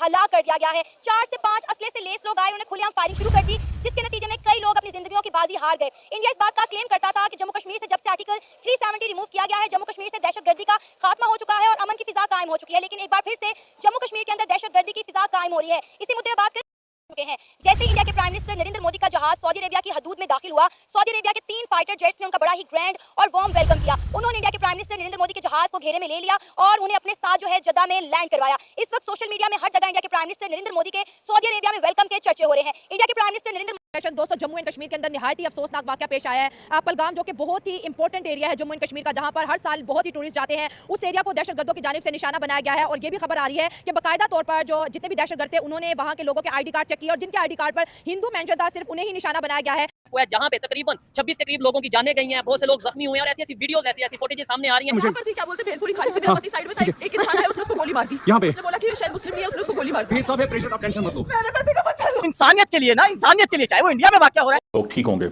हलाक कर दिया गया है। 4 से 5 असले से लेस लोग आए, उन्हें खुलेआम फायरिंग शुरू कर दी, जिसके नतीजे में कई लोग अपनी जिंदगियों की बाजी हार गए। इंडिया इस बात का क्लेम करता था कि जम्मू कश्मीर से जब से आर्टिकल 370 रिमूव किया गया है, जम्मू कश्मीर से दहशतगर्दी का खात्मा हो चुका है और अमन की फिजा कायम हो चुकी है। लेकिन एक बार फिर से जम्मू कश्मीर के अंदर दहशतगर्दी की फिजा कायम हो रही है। इसी मुद्दे पर बात करें हैं। जैसे इंडिया के प्राइम मिनिस्टर नरेंद्र मोदी का जहाज सऊदी अरेबिया की हदूद में दाखिल हुआ, सऊदी अरेबिया के 3 फाइटर जेट्स ने उनका बड़ा ही ग्रैंड और वार्म वेलकम किया। उन्होंने इंडिया के प्राइम मिनिस्टर नरेंद्र मोदी के जहाज को घेरे में ले लिया और उन्हें अपने साथ जो है जद्दा में लैंड करवाया। इस वक्त सोशल मीडिया में हर जगह इंडिया के प्राइम मिनिस्टर नरेंद्र मोदी के सऊदी अरेबिया में वेलकम के चर्चे हो रहे हैं। इंडिया के प्राइम मिनिस्टर नरेंद्र दोस्तों, जम्मू एंड कश्मीर के अंदर निहायत ही अफसोसनाक वाकया पेश आया है। पहलगाम जो कि बहुत ही इंपॉर्टेंट एरिया है जम्मू एंड कश्मीर का, जहां पर हर साल बहुत ही टूरिस्ट जाते हैं, उस एरिया को दहशतगर्दों की जानिब से निशाना बनाया गया है। और ये भी खबर आ रही है कि बाकायदा तौर पर जो जितने भी दहशतगर्द थे, उन्होंने वहां के लोगों के आईडी कार्ड चेक किए और जिनके आईडी कार्ड पर हिंदू मेंशन था, सिर्फ उन्हें ही निशाना बनाया गया है। जहां पे तकरीबन 26 के करीब लोगों की जाने गई हैं, बहुत से लोग जख्मी हुए हैं और ऐसी वीडियोस ऐसी फुटेजेस सामने आ रही हैं। यहाँ पर थी, क्या बोलते हैं, भेलपुरी खाली से बेलवती साइड में था, एक इंसान है, उसने उसको गोली मार दी। यहाँ पे उसने बोला कि शायद मुस्लिम नहीं है, उसने उसको गोली मार दी। सब है, प्रेशर आप टेंशन मत लो, मेरे बेटे का बच्चा लो। इंसानियत के लिए ना, इंसानियत के लिए, चाहे वो इंडिया में वाकया हो रहा है, लोग ठीक होंगे।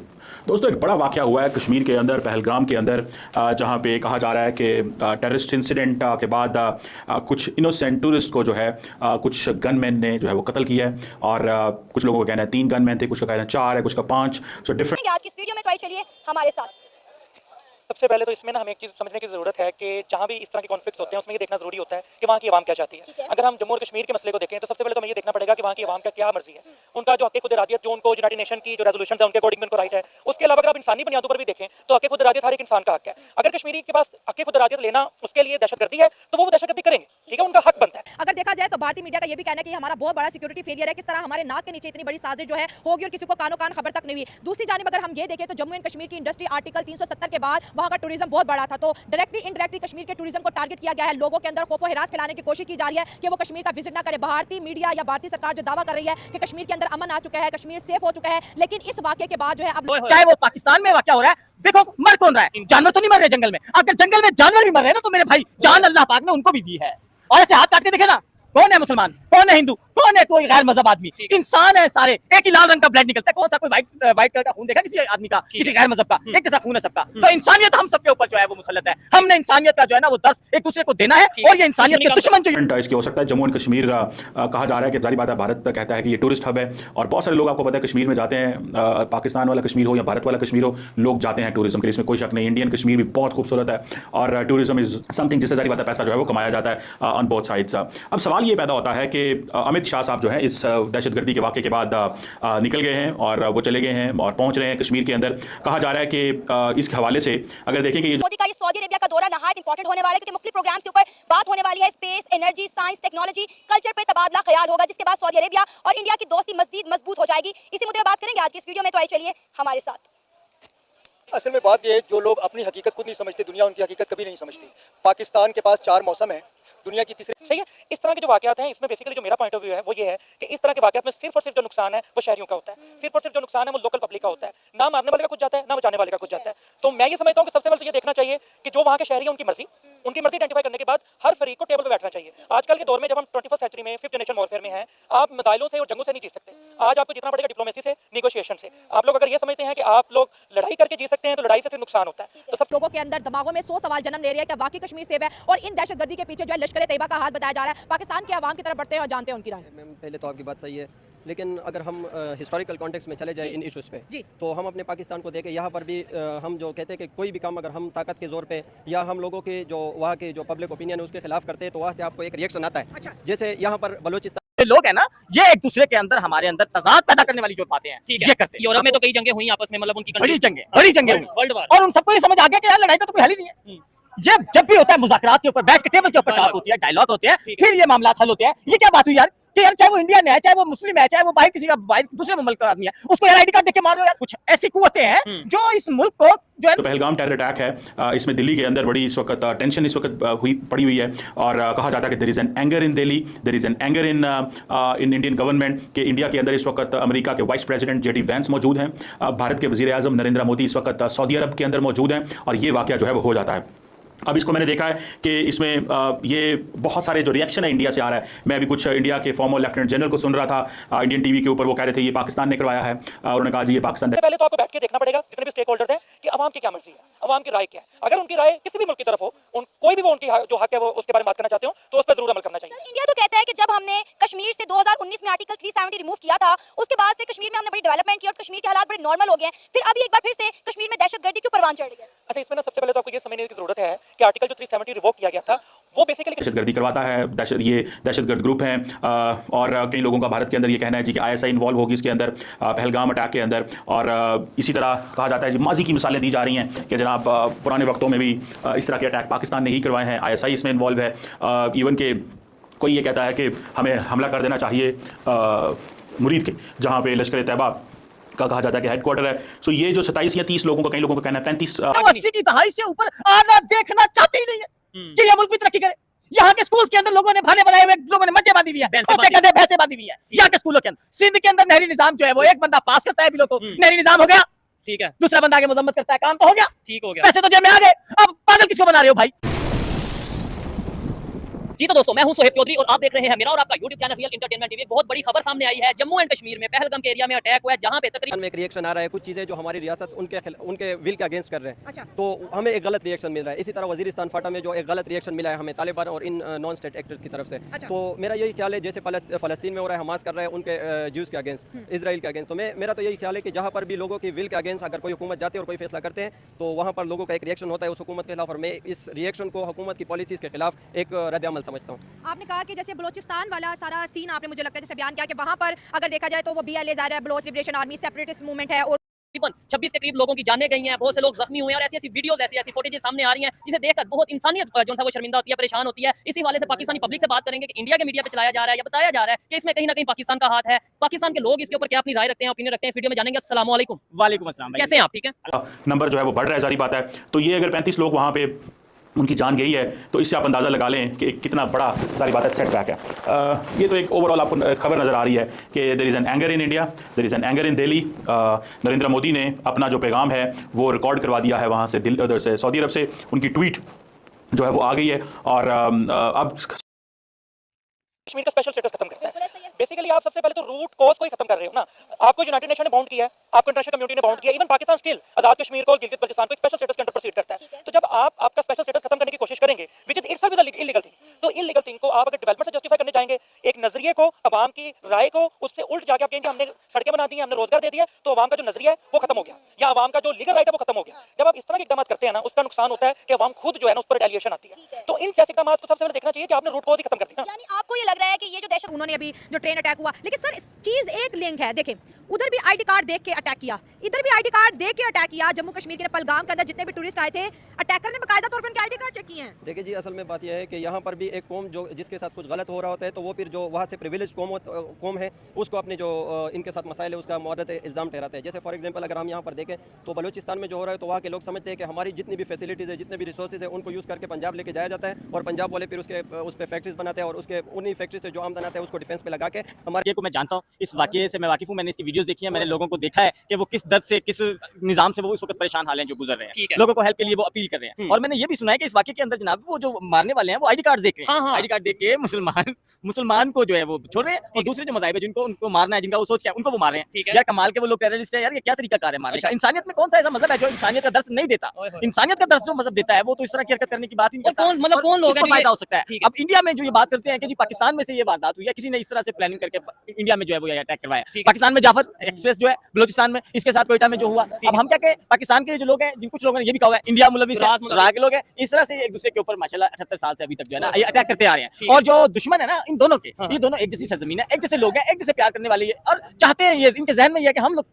दोस्तों, एक बड़ा वाकया हुआ है कश्मीर के अंदर, पहलगाम के अंदर, जहां पे कहा जा रहा है कि टेररिस्ट इंसिडेंट के बाद कुछ इनोसेंट टूरिस्ट को जो है कुछ गनमैन ने जो है वो कत्ल किया है। और कुछ लोगों का कहना है 3 गनमैन थे, कुछ का कहना है 4 है, कुछ का 5। So different. आज की इस वीडियो में तो आइए चलिए हमारे साथ। सबसे पहले तो इसमें ना हमें एक चीज़ समझने की ज़रूरत है कि जहाँ भी इस तरह के कॉन्फ्लिक्ट्स होते हैं उसमें ये देखना ज़रूरी होता है कि वहाँ की आवाम क्या चाहती है। अगर हम जम्मू और कश्मीर के मसले को देखें तो सबसे पहले तो हमें ये देखना पड़ेगा कि वहाँ की आवाम का क्या मर्जी है, उनका जो हक़ खुद इरादियत, जो उनको यूनाइटेड नेशन की जो रेजोल्यूशन है उनके अकॉर्डिंग उनको राइट है। उसके अलावा अगर आप इंसानी बुनियादों पर भी देखें तो हक़ खुद इरादियत हर एक इंसान का हक़ है। अगर कश्मीरी के पास हक़ खुद इरादियत लेना उसके लिए दहशतगर्दी है तो वो दहशतगर्दी करेंगे, ठीक है, उनका हक बनता है। अगर देखा जाए तो भारतीय मीडिया का ये भी कहना है कि हमारा बहुत बड़ा सिक्योरिटी फेलियर है, किस तरह हमारे नाक के नीचे इतनी बड़ी साजिश जो है होगी और किसी को कानो कान खबर तक नहीं हुई। दूसरी जानिब अगर हम ये देखें तो जम्मू एंड कश्मीर की इंडस्ट्री आर्टिकल 370 के बाद वहाँ का टूरिज्म बहुत बड़ा था, तो डायरेक्टली इनडायरेक्टली कश्मीर के टूरिज्म को टारगेट किया गया है। लोगों के अंदर खौफ व हिरास फैलाने की कोशिश की जा रही है कि वो कश्मीर का विजिट ना करे। भारतीय मीडिया या भारतीय सरकार जो दावा कर रही है कि कश्मीर के अंदर अमन आ चुका है, कश्मीर सेफ हो चुका है, लेकिन इस वाकये के बाद जो है अब चाहे वो पाकिस्तान में वाकया हो रहा है, देखो मर कौन रहा है, जानवर तो नहीं मर रहे जंगल में। अगर जंगल में जानवर भी मर रहे हैं ना तो मेरे भाई जान अल्लाह पाक ने उनको भी दी है। और ऐसे हाथ काट के देखे ना, कौन है मुसलमान, कौन है हिंदू, कौन है कोई गैर मजहब आदमी, इंसान है सारे। एक ही लाल रंग का ब्लड निकलता है, कौन सा कोई व्हाइट कलर का खून देखा किसी आदमी का, किसी गैर मजहब का? एक जैसा खून है सबका। तो इंसानियत हम सबके ऊपर जो है वो मुसल्लत है। हमने इंसानियत का जो है ना वो दर्स एक दूसरे को देना है और ये इंसानियत के दुश्मन जो इसके हो सकता है जम्मू एंड कश्मीर कहा जा रहा है कि जारी बात है, भारत कहता है कि ये टूरिस्ट हब है और बहुत सारे लोग आपको पता है कश्मीर में जाते हैं, पाकिस्तान वाला कश्मीर हो या भारत वाला कश्मीर हो, लोग जाते हैं टूरिज्म के लिए, इसमें कोई शक नहीं। इंडियन कश्मीर भी बहुत खूबसूरत है और टूरिज्म इज समथिंग जिससे जारी बात है पैसा जो है वो कमाया जाता है ऑन बोथ साइड्स। अब सवाल ये पैदा होता है कि अमित शाह साहब जो है इस दहशतगर्दी के वाक़े के बाद निकल गए हैं और वो चले गए हैं और पहुंच रहे हैं कश्मीर के अंदर। कहा जा रहा है कि इस हवाले से अगर देखें कि मोदी का ये सऊदी अरेबिया का दौरा नहायत इंपॉर्टेंट होने वाला है, क्योंकि मुख्तलिफ प्रोग्राम्स के ऊपर बात होने वाली है। Space, energy, science, technology, culture पे तबादला ख्याल होगा, जिसके बाद सऊदी अरेबिया और इंडिया की दोस्ती मज़ीद मजबूत हो जाएगी। इसी मुद्दे पर बात करेंगे आज की इस वीडियो में, तो आइए चलिए हमारे साथ। असल में बात यह है, जो लोग अपनी हकीकत खुद नहीं समझते, दुनिया उनकी हकीकत कभी नहीं समझती। पाकिस्तान के पास 4 मौसम है, दुनिया की तीसरी। सही है। इस तरह के जो वाकयात हैं इसमें बेसिकली जो मेरा पॉइंट ऑफ व्यू है वो ये है कि इस तरह के वाकयात में सिर्फ और सिर्फ जो नुकसान है वो शहरियों का होता है, सिर्फ और सिर्फ जो नुकसान है वो लोकल पब्लिक का होता है। ना मारने वाले का कुछ जाता है, ना बचाने वाले का कुछ जाता है। तो मैं ये समझता हूँ कि सबसे पहले तो ये देखना चाहिए कि जो वहाँ के शहरी हैं उनकी मर्जी आइडेंटिफाई करने के बाद हर फरीक को टेबल पर बैठना चाहिए। आजकल के दौर में जब हम 21st सेंचुरी में 5th जनरेशन वॉरफेयर में हैं, आप मिसाइलों से और जंगों से नहीं जीत सकते। आज आपको जीतना पड़ेगा डिप्लोमेसी से, नेगोशिएशन से। आप लोग अगर ये समझते हैं कि आप लोग लड़ाई करके जीत सकते हैं तो लड़ाई से फिर नुकसान होता है। तो सब लोगों के अंदर दिमागों में 100 सवाल जन्म ले रहे हैं कि वाकई कश्मीर सेफ है और इन दहशतगर्दी के पीछे जो है लश्कर तैयबा का हाथ बताया जा रहा है। पाकिस्तान के अवाम की तरफ बढ़ते हैं और जानते हैं उनकी राय। मैम, पहले तो आपकी बात सही है, लेकिन अगर हम हिस्टोरिकल कॉन्टेक्स्ट में चले जाए इन इश्यूज़ पे, तो हम अपने पाकिस्तान को देखें, यहाँ पर भी हम जो कहते हैं कि कोई भी काम अगर हम ताकत के जोर पे या हम लोगों के जो वहाँ के जो पब्लिक ओपिनियन है उसके खिलाफ करते हैं तो वहाँ से आपको एक रिएक्शन आता है। अच्छा। जैसे यहाँ पर बलोचिस्तान लोग है ना, ये एक दूसरे के अंदर हमारे अंदर तजाद पैदा करने वाली जो बातें हैं ये करते हैं। यूरोप में तो कई जंगें हुई आपस में, मतलब उनकी बड़ी जंगें वर्ल्ड वार, और उन सबको ये समझ आ गया कि यार लड़ाई का तो कोई हल ही नहीं है। जब भी होता है मुज़ाकरात के ऊपर बैठ के टेबल के ऊपर बात होती है, डायलॉग होते हैं, फिर ये मामला हल होते हैं। ये क्या बात हुई यार कि यार चाहे वो इंडियन है, चाहे वो मुस्लिम है, चाहे वो बाहर किसी का बाहर दूसरे मुल्क का आदमी है, उसको यार आईडी कार्ड देख के मार रहे हो यार। कुछ ऐसी कुव्वतें हैं जो इस मुल्क को जो है तो पहलगाम टेरर अटैक है, इसमें दिल्ली के अंदर बड़ी इस वक्त टेंशन इस वक्त पड़ी हुई है और कहा जाता है कि there is an anger in Delhi, there is an anger in Indian government के इंडिया के अंदर इस वक्त अमेरिका के वाइस प्रेसिडेंट जेडी वैंस मौजूद हैं, भारत के वजीर आजम नरेंद्र मोदी इस वक्त सऊदी अरब के अंदर मौजूद हैं और ये वाकया जो है वो हो जाता है। अब इसको मैंने देखा है कि इसमें ये बहुत सारे जो रिएक्शन है इंडिया से आ रहा है। मैं अभी कुछ इंडिया के फॉर्मर लेफ्टिनेंट जनरल को सुन रहा था इंडियन टीवी के ऊपर, वो कह रहे थे ये पाकिस्तान ने करवाया है, उन्होंने कहा जी ये पाकिस्तान। पहले तो आपको बैठ के देखना पड़ेगा जितने भी स्टेक होल्डर्स हैं कि अवाम की क्या मर्जी है, अवाम की राय क्या है। अगर उनकी राय किसी भी मुल्क की तरफ हो, कोई भी वो उनकी जो हक है वो उसके बारे में बात करना चाहते हो तो उस पर जरूर अमल करना चाहिए। इंडिया तो कहता है कि जब हमने कश्मीर से 2019 में आर्टिकल 370 रिमूव किया था, उसके बाद से कश्मीर में हमने बड़ी डेवलपमेंट की और कश्मीर के हालात बड़े नॉर्मल हो गए हैं, फिर अभी एक बार फिर से कश्मीर में दहशतगर्दी क्यों परवान चढ़ गई? अच्छा, इसमें ना सबसे पहले तो आपको ये समझने की जरूरत है कि आर्टिकल जो 370 रिवोक किया गया था वो बेसिकली दहशतगर्दी करवाता है, ये दहशतगर्द ग्रुप हैं। और कई लोगों का भारत के अंदर ये कहना है जी कि ISI इन्वॉल्व होगी इसके अंदर, पहलगाम अटैक के अंदर। और इसी तरह कहा जाता है जी माजी की मिसालें दी जा रही हैं कि जनाब पुराने वक्तों में भी इस तरह के अटैक पाकिस्तान ने ही करवाए हैं, ISI इसमें इन्वॉल्व है। इवन के कोई ये कहता है कि हमें हमला कर देना चाहिए मुरीद के, जहाँ पे लश्कर तैयबा का कहा जाता है कि हेडक्वार्टर है। सो ये जो 27 या 30 लोगों का, कई लोगों का कहना है 35 80 की दहाई से ऊपर आना देखना चाहते ही नहीं है कि ये मुल्क भी तरक्की करे। यहाँ के स्कूल के अंदर लोगों ने भाने बनाए हुए, लोगों ने मज्जे बांधी हुई है, भैंसे बांधी हुई है। यहाँ के स्कूलों के अंदर, सिंध के अंदर नहरी निजाम जो है वो एक बंदा पास करता है बिलों को, नहरी निजाम हो गया, ठीक है, दूसरा बंदा आगे मजम्मत करता है, काम तो हो गया, ठीक हो गया, पैसे तो जेब में आ गए, अब पागल किसको बना रहे हो भाई? जी तो दोस्तों, मैं हूं सोहेब चौधरी और आप देख रहे हैं मेरा और आपका YouTube channel real entertainment TV. बहुत बड़ी खबर सामने आई है, जम्मू एंड कश्मीर में पहलगाम के एरिया में अटैक हुआ है, जहां पे तकरीबन एक रिएक्शन आ रहा है, कुछ चीज़ें जो हमारी रियासत उनके विल के अगेंस्ट कर रहे हैं, तो हमें एक गलत रिएक्शन मिल रहा है। इसी तरह वजीरिस्तान फाटा में जो एक गलत रिएक्शन मिला है हमें तालिबान और इन नॉन स्टेट एक्टर्स की तरफ से। तो मेरा यही ख्याल है जैसे फ़लस्तीन में हो रहा है, हमास कर रहा है उनके ज्यूज़ के अगेंस्ट, इसराइल के अगेंस्ट, तो मेरा तो यही ख्याल है कि जहाँ पर भी लोगों की विल के अगेंस्ट अगर कोई हुकूमत जाती है और कोई फैसला करते हैं तो वहाँ पर लोगों का एक रिएक्शन होता है उस हुकूमत के खिलाफ, और मैं इस रिएक्शन को हुकूमत की पॉलिसीज़ के खिलाफ एक रद्द-ए-अमल समझता हूँ। आपने कहा कि जैसे बलोचिस्तान वाला सारा सीन आपने मुझे लगता है जैसे बयान किया कि वहां पर अगर देखा जाए तो वो BLA जा रहा है, Baloch liberation army separatist movement है, और 26 के करीब लोगों की जानें गई हैं, बहुत से लोग जख्मी हुए हैं और ऐसी वीडियोस ऐसी फुटेजेस सामने आ रही हैं जिसे देखकर बहुत इंसानियत जो है वो शर्मिंदा होती है, परेशान होती है। इसी वाले से पाकिस्तानी पब्लिक से बात करेंगे कि इंडिया के मीडिया पे चलाया जा रहा है या बताया जा रहा है कि इसमें कहीं ना कहीं पाकिस्तान का हाथ है। पाकिस्तान के लोग इसके ऊपर क्या अपनी राय रखते हैं, ओपिनियन रखते हैं, इस वीडियो में जानेंगे। अस्सलाम वालेकुम। वालेकुम अस्सलाम भाई, कैसे हैं आप? ठीक है। नंबर जो है वो बढ़ रहा है, जारी बात है। तो ये अगर 35 लोग वहाँ पे उनकी जान गई है तो इससे आप अंदाज़ा लगा लें कि कितना बड़ा, सारी बात है, सेटबैक है। ये तो एक ओवरऑल आपको खबर नज़र आ रही है कि there is an anger in India, there is an anger in Delhi. Narendra Modi ने अपना जो पैगाम है वो रिकॉर्ड करवा दिया है वहाँ से, उधर से सऊदी अरब से उनकी ट्वीट जो है वो आ गई है। और अब कश्मीर का स्पेशल स्टेटस खत्म करता है। बेसिकली आप सबसे पहले तो रूट कॉज को ही खत्म कर रहे हो ना। आपको यूनाइटेड नेशन ने बाउंड किया है, आपको इंटरनेशनल कम्युनिटी ने बाउंड किया, इवन पाकिस्तान स्टिल आजाद कश्मीर को और गिलगित बल्तिस्तान को स्पेशल स्टेटस के अंडर प्रोसीड करता है। तो जब आप आपका स्पेशल स्टेटस खत्म करने की कोशिश करेंगे which is itself illegal thing, तो इलीगल थिंग को आप अगर डेवलपमेंट से जस्टिफाई करने जाएंगे, एक नजरिए को, अवाम की राय को, उससे उल्ट जाके आप कहेंगे हमने सड़कें बना दी हैं, हमने रोजगार दे दिया, तो अवाम का जो नजरिया है वो खत्म हो गया, या अवाम का जो लीगल राइट है वो खत्म हो गया। जब आप इस तरह के इकदाम करते हैं ना, उसका नुकसान होता है कि अवाम खुद जो है ना उस पर रिटेलिएशन आती है। तो इन जैसे इकदाम को सबसे पहले देखना चाहिए कि आपने रूट कॉज ही खत्म कर दिया। यानी आपको ये लग रहा है कि ये जो दहशत, उन्होंने अभी जो ट्रेन अटैक हुआ, लेकिन सर इस चीज एक लिंक है, देखें उधर भी आईडी कार्ड देख के अटैक किया, इधर भी आईडी कार्ड देख के अटैक किया। जम्मू कश्मीर के पहलगाम के अंदर जितने भी टूरिस्ट आए थे, अटैकर ने बकायदा तौर पर उनके आईडी कार्ड चेक किए हैं। देखिए जी, असल में बात यह है कि यहाँ पर भी एक कौम जो जिसके साथ कुछ गलत हो रहा होता है तो वो फिर जो वहाँ से प्रिविलेज कौम है उसको अपने जो इनके साथ मसाइल है उसका मुआरत इल्ज़ाम ठहराते हैं। जैसे फॉर एग्जांपल अगर हम यहाँ पर देखें तो बलूचिस्तान में जो हो रहा है तो वहाँ के लोग समझते हैं कि हमारी जितनी भी फैसिलिटीज़ है, जितने भी रिसोर्सेज है, उनको यूज़ करके पंजाब लेके जाया जाता है और पंजाब वाले फिर उस पर फैक्ट्रीज बनाते हैं और उसके उन्हीं फैक्ट्री से जो आमदन आता है उसको डिफेंस पे लगा के हमारे को मैं जानता हूँ, इस वाकये से मैं वाकिफ हूँ, मैंने इसकी वीडियोस देखी है, मैंने लोगों को देखा है कि वो किस दर्द से, किस निजाम से वो इस वक्त परेशान हाल हैं जो गुजर रहे हैं, लोगों को हेल्प के लिए वो अपील कर रहे हैं। और मैंने ये भी सुना है कि इस वाकये के अंदर जनाब वो जो मारने वाले हैं वो आईडी कार्ड देख रहे हैं, आईडी कार्ड देख के मुसलमान को जो है वो छोड़ रहे हैं और दूसरे जो मज़ाहिब है जिनको उनको मारना है, जिनका वो सोच क्या उनको वो मार रहे हैं। यार कमाल के वो लोग टेररिस्ट है यार, ये क्या तरीका कार है मारने का? इंसानियत में कौन सा ऐसा मजहब है जो इंसानियत का दर्श नहीं देता? इंसानियत का दर्श जो मजहब देता है वो तो इस तरह की हरकत करने की बात ही नहीं करता। मतलब कौन लोग फायदा हो सकता है? अब इंडिया में जो ये बात करते हैं कि जी पाकिस्तान में से ये वारदात हुई है, किसी ने इस तरह से प्लानिंग करके इंडिया में जो है वो अटैक करवाया। पाकिस्तान में जाफर एक्सप्रेस जो है, बलूचिस्तान में, इसके साथ कोयटा में जो हुआ। अब हम क्या कहें, पाकिस्तान के जो लोग हैं, जिन कुछ लोगों ने ये भी कहा है इंडिया मुलवी के लोग हैं, इस तरह से एक दूसरे के ऊपर माशाल्लाह 78 साल से अभी तक जो है ना ये अटैक करते आ रहे हैं। और जो दुश्मन है ना इन दोनों के, ये दोनों एक जैसी सरजमीन है, एक जैसे लोग हैं, एक जैसे प्यार करने वाले, और चाहते हैं ये, इनके जहन में ये है कि हम लोग